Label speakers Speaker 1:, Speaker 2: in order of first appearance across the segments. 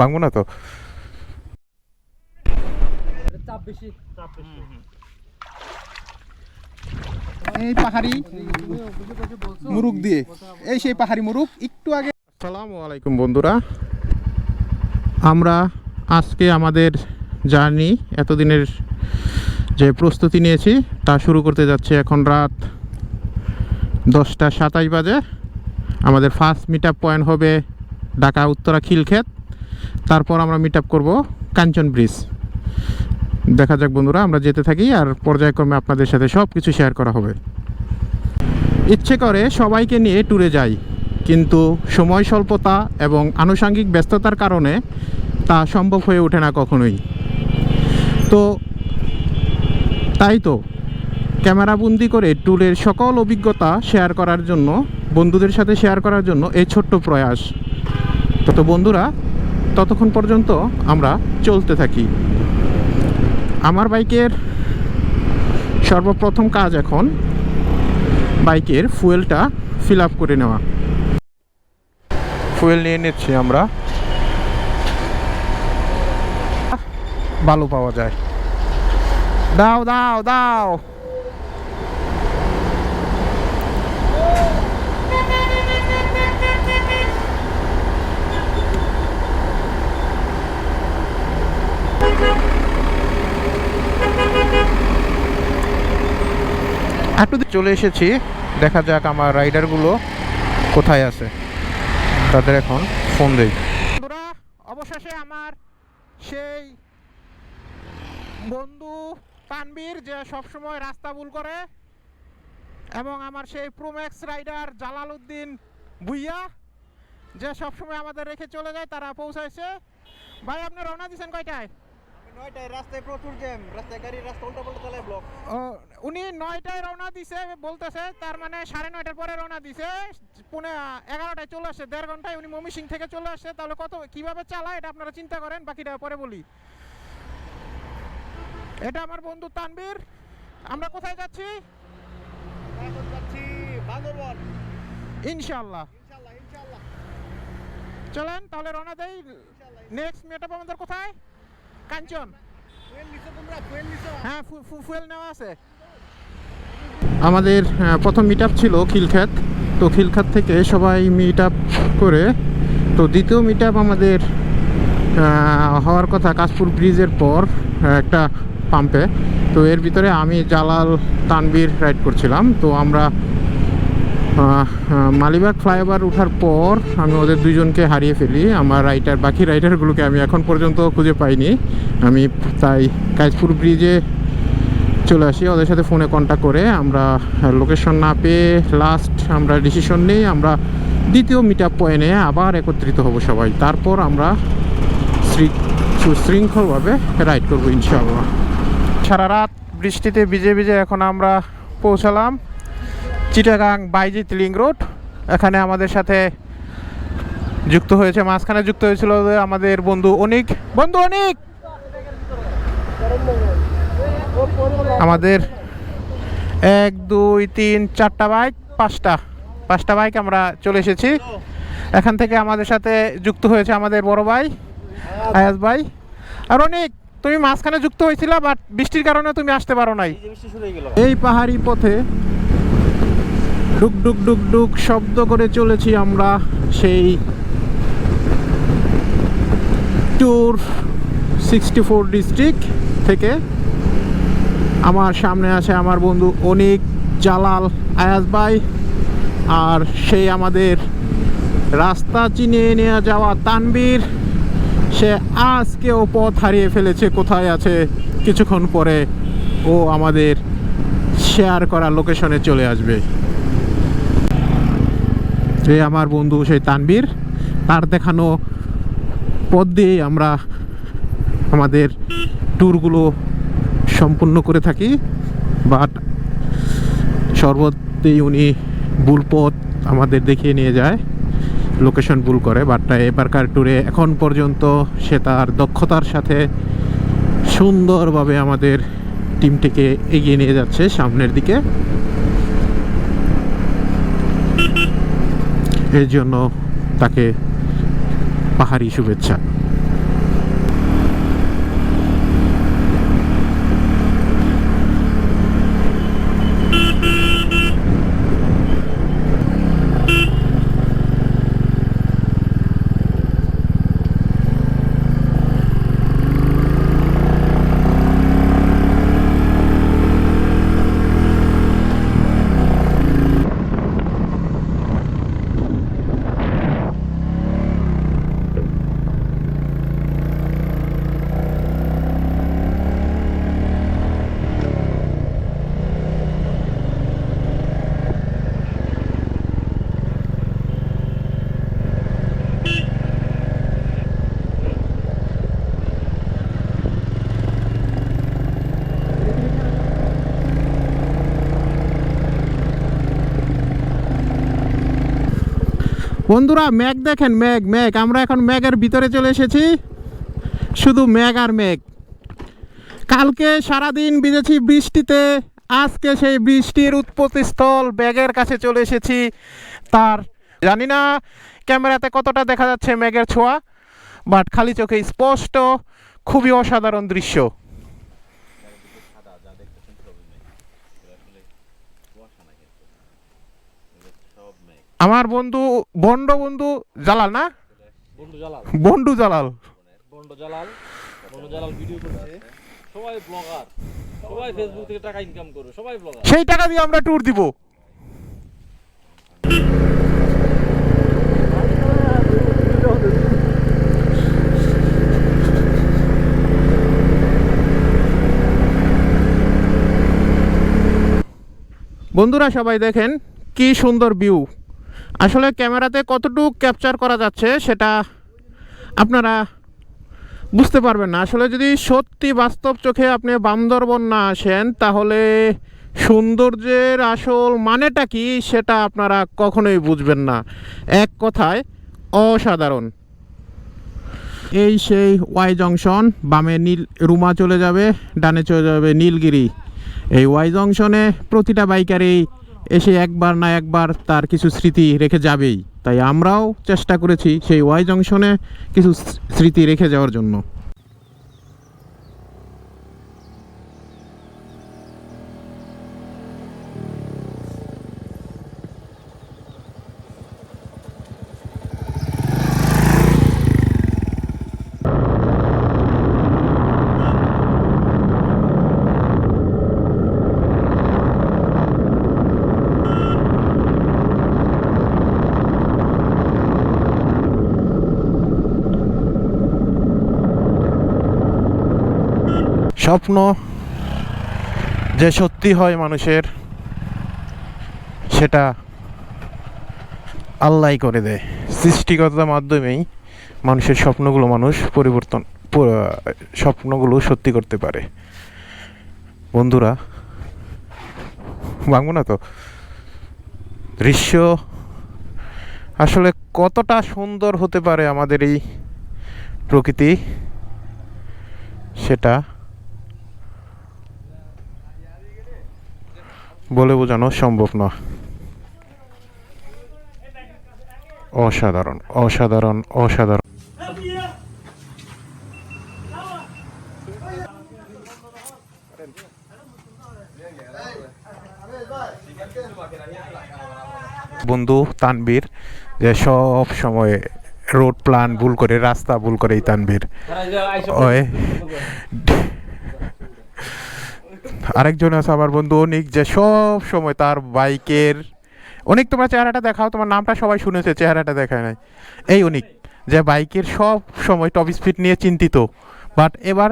Speaker 1: ভাঙবো না তো।
Speaker 2: এই পাহাড়ি মুরুক দিয়ে, এই সেই পাহাড়ি মুরুক একটু আগে।
Speaker 1: আসসালামু আলাইকুম বন্ধুরা, আমরা আজকে আমাদের জার্নি এতদিনের যে প্রস্তুতি নিয়েছি তা শুরু করতে যাচ্ছি। এখন রাত 10:27 বাজে। আমাদের ফার্স্ট মিট আপ পয়েন্ট হবে ঢাকা উত্তরা খিলক্ষেত, তারপর আমরা মিট আপ করবো কাঞ্চন ব্রিজ। দেখা যাক বন্ধুরা, আমরা যেতে থাকি আর পর্যায়ক্রমে আপনাদের সাথে সব কিছু শেয়ার করা হবে। ইচ্ছে করে সবাইকে নিয়ে ট্যুরে যাই, কিন্তু সময় স্বল্পতা এবং আনুষঙ্গিক ব্যস্ততার কারণে তা সম্ভব হয়ে ওঠে না কখনোই। তাই তো ক্যামেরাবন্দি করে ট্যুরের সকল অভিজ্ঞতা শেয়ার করার জন্য, বন্ধুদের সাথে শেয়ার করার জন্য এই ছোট্ট প্রয়াস। তো বন্ধুরা, ততক্ষণ পর্যন্ত আমরা চলতে থাকি। আমার বাইকের সর্বপ্রথম কাজ এখন বাইকের ফুয়েলটা ফিল আপ করে নেওয়া। ফুয়েল নিয়ে নিচ্ছি আমরা, ভালো পাওয়া যায়। দাও দাও দাও। একটু চলে এসেছি, দেখা যাক আমার রাইডারগুলো কোথায় আছে, তাদের এখন ফোন দেই। বন্ধুরা, অবশেষে আমার সেই বন্ধু তানবীর, যে সবসময় রাস্তা ভুল করে, এবং আমার সেই প্রোম্যাক্স রাইডার জালালউদ্দিন ভুইয়া, যে সবসময় আমাদের রেখে চলে যায়, তারা পৌঁছাইছে। ভাই, আপনি রওনা দিয়েছেন কয়টায়?
Speaker 2: রাস্তায় প্রচুর জ্যাম, রাস্তায় গাড়ি রাস্তা উল্টা চালায় ব্লক।
Speaker 1: উনি 9টায় রওনা দিছে বলতেছে, তার মানে 9:30টার পরে রওনা দিছে, 11টায় চলে আসছে। 1.5 ঘন্টায় উনি ময়মনসিংহ থেকে চলে আসছে। তাহলে কিভাবে চালায় এটা আপনারা চিন্তা করেন, বাকিটা পরে বলি। এটা আমার বন্ধু তানবীর। আমরা কোথায় যাচ্ছি? ইনশাআল্লাহ। চলেন তাহলে রওনা দেই। নেক্সট মিট আপ আমাদের কোথায়? কাঞ্চন। হ্যাঁ, ফুয়েল নেওয়া আছে। আমাদের প্রথম মিট আপ ছিল খিলক্ষেত। তো খিলক্ষেত থেকে সবাই মিট আপ করে, তো দ্বিতীয় মিট আপ আমাদের হওয়ার কথা কাশপুর ব্রিজের পর একটা পাম্পে। তো এর ভিতরে আমি, জালাল, তানবীর রাইড করছিলাম। তো আমরা মালিবাগ ফ্লাইওভার ওঠার পর আমি ওদের দুইজনকে হারিয়ে ফেলি। আমার বাকি রাইডারগুলোকে আমি এখন পর্যন্ত খুঁজে পাইনি। আমি তাই কাশপুর ব্রিজে চলে আসি, ওদের সাথে ফোনে কন্ট্যাক্ট করে আমরা লোকেশন না পেয়ে লাস্ট আমরা ডিসিশন নিই আমরা দ্বিতীয় মিট আপ পয়েন্টে আবার একত্রিত হব সবাই। তারপর আমরা সুশৃঙ্খলভাবে রাইড করবো ইনশাআল্লাহ। সারা রাত বৃষ্টিতে ভিজে ভিজে এখন আমরা পৌঁছালাম চিটাগাং বাইজিৎ লিংক রোড। এখানে আমাদের সাথে যুক্ত হয়েছে, মাঝখানে যুক্ত হয়েছিল আমাদের বন্ধু অনিক। আমাদের 1 2 3 4টা বাইক, 5টা বাইক আমরা চলে এসেছি। এখান থেকে আমাদের সাথে যুক্ত হয়েছে আমাদের বড় ভাই আয়াজ ভাই। আর অনিক, তুমি মাঝখানে যুক্ত হয়েছিল, বাট বৃষ্টির কারণে তুমি আসতে পারো নাই। এই পাহাড়ি পথে ডুক ডুক ডুক ডুক শব্দ করে চলেছি আমরা সেই ট্যুর 64 ডিস্ট্রিক্ট থেকে। আমার সামনে আছে আমার বন্ধু অনিক, জালাল, আয়াজ ভাই, আর সেই আমাদের রাস্তা চিনিয়ে নিয়ে যাওয়া তানবীর। সে আজকেও পথ হারিয়ে ফেলেছে, কোথায় আছে কিছুক্ষণ পরে ও আমাদের শেয়ার করা লোকেশনে চলে আসবে। এই আমার বন্ধু সেই তানবীর, তার দেখানো পথ দিয়েই আমরা আমাদের ট্যুরগুলো সম্পূর্ণ করে থাকি। বাট সর্বত্রই উনি ভুল পথ আমাদের দেখিয়ে নিয়ে যায়, লোকেশন ভুল করে। বাট এবারকার ট্যুরে এখন পর্যন্ত সে তার দক্ষতার সাথে সুন্দরভাবে আমাদের টিমটিকে এগিয়ে নিয়ে যাচ্ছে সামনের দিকে। এর জন্য তাকে পাহাড়ি শুভেচ্ছা। বন্ধুরা মেঘ দেখেন, মেঘ মেঘ, আমরা এখন মেঘের ভিতরে চলে এসেছি। শুধু মেঘ আর মেঘ। কালকে সারাদিন ভিজেছি বৃষ্টিতে, আজকে সেই বৃষ্টির উৎপত্তিস্থল মেঘের কাছে চলে এসেছি। তার জানি না ক্যামেরাতে কতটা দেখা যাচ্ছে মেঘের ছোঁয়া, বাট খালি চোখে স্পষ্ট, খুবই অসাধারণ দৃশ্য। আমার বন্ধু বন্ধু জালাল না, বন্ডু জালাল
Speaker 3: ভিডিও করছে, সবাই ব্লগার, সবাই ফেসবুক থেকে টাকা ইনকাম করে, সবাই ব্লগার।
Speaker 1: সেই টাকা দিয়ে আমরা ট্যুর দিব। বন্ধুরা সবাই দেখেন কি সুন্দর ভিউ। আসলে ক্যামেরাতে কতটুকু ক্যাপচার করা যাচ্ছে সেটা আপনারা বুঝতে পারবেন না। আসলে যদি সত্যি বাস্তব চোখে আপনি বান্দরবন না আসেন তাহলে সৌন্দর্যের আসল মানেটা কি সেটা আপনারা কখনোই বুঝবেন না। এক কথায় অসাধারণ। এই সেই ওয়াই জংশন, বামে নীল রুমা চলে যাবে, ডানে চলে যাবে নীলগিরি। এই ওয়াই জংশনে প্রতিটা বাইকারই এসে একবার না একবার তার কিছু স্মৃতি রেখে যাবেই। তাই আমরাও চেষ্টা করেছি সেই ওয়াই জংশনে কিছু স্মৃতি রেখে যাওয়ার জন্য। স্বপ্ন যে সত্যি হয় মানুষের, সেটা আল্লাহই করে দেয়। সৃষ্টিকর্তার মাধ্যমেই মানুষের স্বপ্নগুলো স্বপ্নগুলো সত্যি করতে পারে। বন্ধুরা ভাঙবো না তো। দৃশ্য আসলে কতটা সুন্দর হতে পারে আমাদের এই প্রকৃতি, সেটা বলে বোঝানো সম্ভব না। অসাধারণ অসাধারণ অসাধারণ। বন্ধু তানবীর যে সব সময় রোড প্ল্যান ভুল করে, রাস্তা ভুল করে এই তানবীর। ওই আরেকজন আছে আমার বন্ধু অনিক, যে সব সময় তার বাইকের, অনিক তোমার চেহারাটা দেখাও, তোমার নামটা সবাই শুনেছে, চেহারাটা দেখায় নাই। এই অনিক যে বাইকের সব সময় টপ স্পিড নিয়ে চিন্তিত, বাট এবার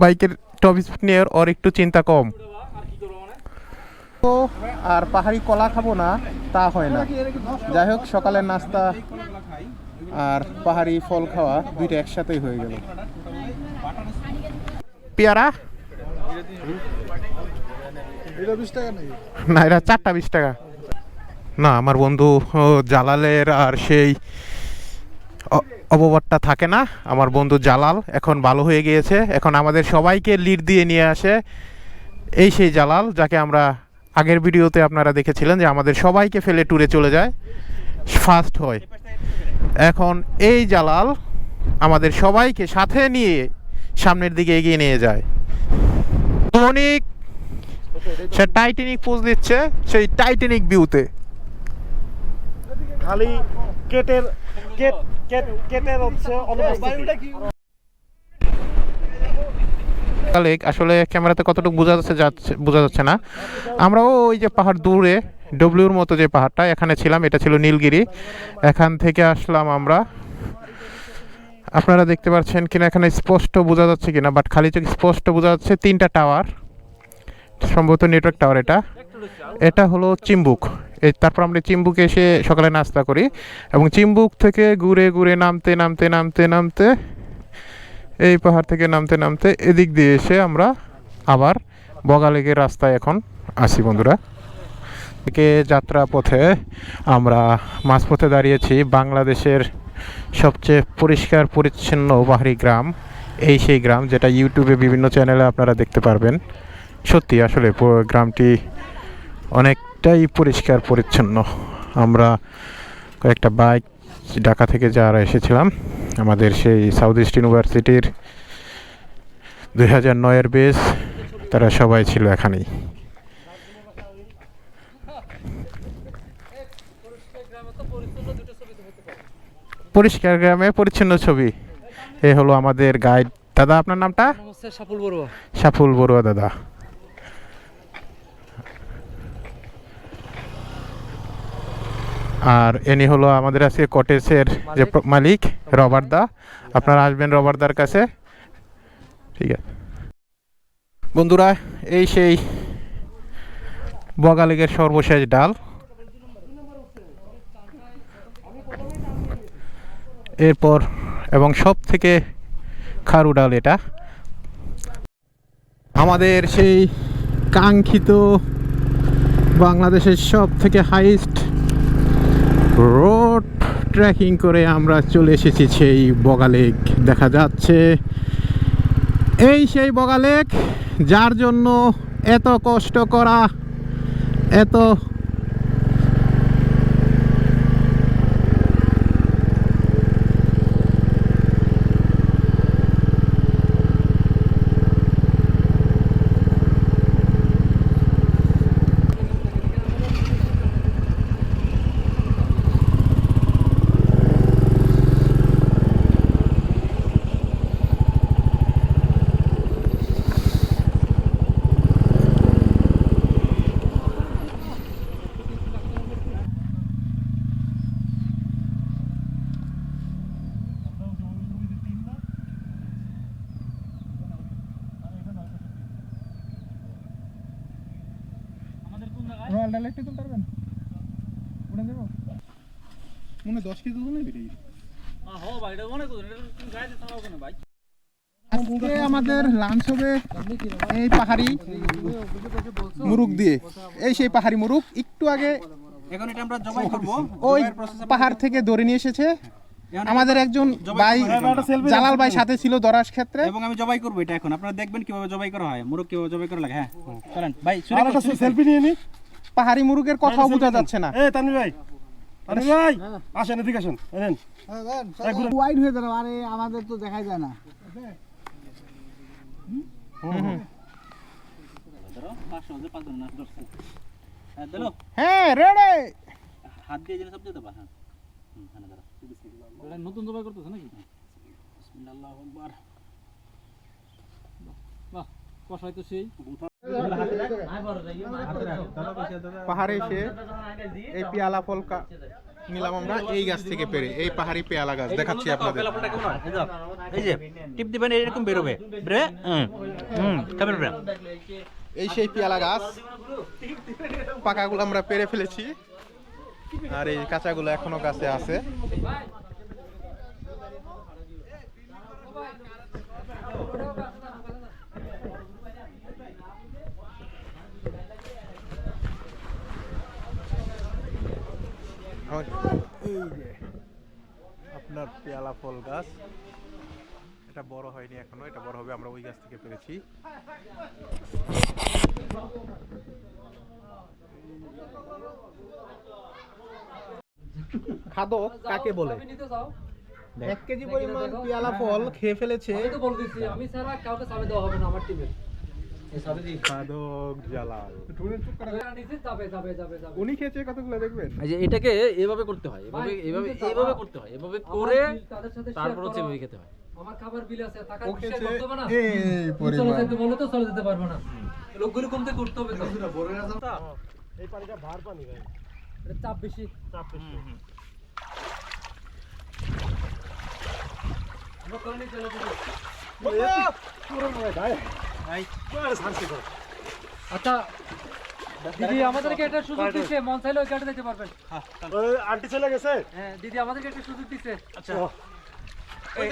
Speaker 1: বাইকের টপ স্পিড নিয়ে ওর একটু চিন্তা কম। তো আর পাহাড়ি কলা খাবো না তা হয় না। যাই হোক, সকালের নাস্তা আর পাহাড়ি ফল খাওয়া দুইটা একসাথেই হয়ে গেল। পেয়ারা না, এটা 4টা 20 টাকা না। আমার বন্ধু জালালের আর সেই অববাদটা থাকে না। আমার বন্ধু জালাল এখন ভালো হয়ে গিয়েছে, এখন আমাদের সবাইকে লিড দিয়ে নিয়ে আসে। এই সেই জালাল যাকে আমরা আগের ভিডিওতে আপনারা দেখেছিলেন যে আমাদের সবাইকে ফেলে ট্যুরে চলে যায়, ফার্স্ট হয়। এখন এই জালাল আমাদের সবাইকে সাথে নিয়ে সামনের দিকে এগিয়ে নিয়ে যায়। অনেক সে টাইটানিক পোজ দিচ্ছে, সেই টাইটানিক ভিউতে।
Speaker 4: খালি কেটের হচ্ছে অনুপস্থিতি।
Speaker 1: আসলে ক্যামেরাতে কতটুকু বোঝা যাচ্ছে না। আমরাও ওই যে পাহাড় দূরে ডব্লিউর মতো যে পাহাড়টা, এখানে ছিলাম, এটা ছিল নীলগিরি। এখান থেকে আসলাম আমরা। আপনারা দেখতে পাচ্ছেন কিনা এখানে স্পষ্ট বোঝা যাচ্ছে কিনা, বাট খালি চোখে স্পষ্ট বোঝা যাচ্ছে 3টা টাওয়ার, সম্ভবত নেটওয়ার্ক টাওয়ার। এটা হলো চিম্বুক। তারপর আমরা চিম্বুকে এসে সকালে নাস্তা করি এবং চিম্বুক থেকে ঘুরে ঘুরে নামতে নামতে নামতে নামতে এই পাহাড় থেকে নামতে নামতে এদিক দিয়ে এসে আমরা আবার বগালেকের রাস্তায় এখন আসি। বন্ধুরা থেকে যাত্রা পথে আমরা মাঝপথে দাঁড়িয়েছি। বাংলাদেশের সবচেয়ে পরিষ্কার পরিচ্ছন্ন পাহাড়ি গ্রাম এই সেই গ্রাম, যেটা ইউটিউবে বিভিন্ন চ্যানেলে আপনারা দেখতে পারবেন। সত্যি আসলে গ্রামটি অনেকটাই পরিষ্কার পরিচ্ছন্ন। আমরা কয়েকটা বাইক ঢাকা থেকে যারা এসেছিলাম, আমাদের সেই সাউথ ইস্ট ইউনিভার্সিটির 2009-এর বেস, তারা সবাই ছিল এখানেই। পরিষ্কার গ্রামে পরিচ্ছন্ন ছবি, এ হলো আমাদের গাইড। দাদা, আপনার নামটা?
Speaker 3: সাফল বড়ুয়া।
Speaker 1: সাফুল বড়ুয়া দাদা। আর এনি হলো আমাদের আজকে কটেজের যে মালিক, রবার্ট দা। আপনারা আসবেন রবার্ট দার কাছে, ঠিক আছে বন্ধুরা। এই সেই বগালেকের সর্বশেষ ডাল। এরপর এবং সব থেকে খারু ডাল এটা আমাদের সেই কাঙ্ক্ষিত বাংলাদেশের সব থেকে হাইস্ট রোড ট্রেকিং করে আমরা চলে এসেছি সেই বগালেক। দেখা যাচ্ছে এই সেই বগালেক, যার জন্য এত কষ্ট করা, এত
Speaker 2: রয়্যাল ডালে একটু তুলতে পারবেন? উড়ে দেবো মনে 10 কেজি তুলতে নেই। আজকে আমাদের লাঞ্চ হবে এই পাহাড়ি মুরগ দিয়ে। এই সেই পাহাড়ি মুরগ একটু আগে
Speaker 5: এখন এটা আমরা জবাই করব।
Speaker 2: ওই পাহাড় থেকে ধরে নিয়ে এসেছে আমাদের একজন ভাই, জালাল ভাই সাথে ছিল ধরার ক্ষেত্রে,
Speaker 5: এবং আমি জবাই করব এটা। এখন আপনারা দেখবেন কিভাবে জবাই করা হয়, মুরগ কিভাবে জবাই করা লাগে। হ্যাঁ চলেন ভাই,
Speaker 4: সেলফি নিয়ে নি।
Speaker 2: পাহাড়ি মুরগের কথাও বোঝা যাচ্ছে না।
Speaker 4: এই তানভীর ভাই, তানভীর ভাই আসেন, এদিকে আসেন। এনেন
Speaker 6: ওয়াইড হয়ে দাঁড়াও, আরে আমাদের তো দেখাই যায় না।
Speaker 2: হ্যাঁ রেডি,
Speaker 5: হাত দিয়ে জিনিস সব দিতে পারেন।
Speaker 3: নতুন জবাই করতেছে নাকি?
Speaker 5: বিসমিল্লাহ আকবার।
Speaker 3: বাহ, কষাই তো সেই।
Speaker 2: পাহাড়ে এসে এই পেয়ালা ফল নিলাম আমরা এই গাছ থেকে পেরে। এই পাহাড়ি পেয়ালা গাছ দেখাচ্ছি আপনাদের।
Speaker 5: এই যে টিপ দিবেন, এরকম বের হবে। কেমন বের?
Speaker 2: এই সেই পেয়ালা গাছ, পাকাগুলো আমরা পেরে ফেলেছি আর এই কাঁচাগুলো এখনো গাছে আছে। এই যে আপনার পেয়ালা ফল গাছ, এটা বড় হয়নি এখনো, এটা বড় হবে। আমরা ওই গাছ থেকে পেরেছি। খাদক কাকে বলে? 1 কেজি পরিমাণ পেয়ালা ফল খেয়ে ফেলেছে
Speaker 3: আমি ছাড়া কাউকে চাবি দেওয়া হবে না আমার টিমের।
Speaker 2: খাদক জালাল। উনি খেয়েছে কতগুলো দেখবেন।
Speaker 3: এই যে এটাকে এভাবে করতে হয়, এভাবে করতে হয়, এভাবে করে তারপর হচ্ছে এভাবে খেতে হয়। আমার খাবার বিল আছে, টাকা শেয়ার করতে হবে না।
Speaker 2: এই পরিমাণ
Speaker 3: চলে যেতে বলে তো চলে যেতে পারবো না, লোকগুলো কমতে করতে হবে তো।
Speaker 4: এই পানিটা ভার পানি ভাই,
Speaker 3: এটা চাপ বেশি। আমরা করে নিয়ে চলে যাবো। আচ্ছা দিদি, আমাদেরকে একটা সুযোগ দিচ্ছে, মন চাইলে ওই কাটে দিতে পারবেন।
Speaker 4: আন্টি চলে গেছে।
Speaker 3: হ্যাঁ দিদি, আমাদেরকে একটা সুযোগ দিচ্ছে।
Speaker 2: ওই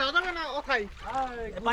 Speaker 2: যাও যাবে না ও খাই।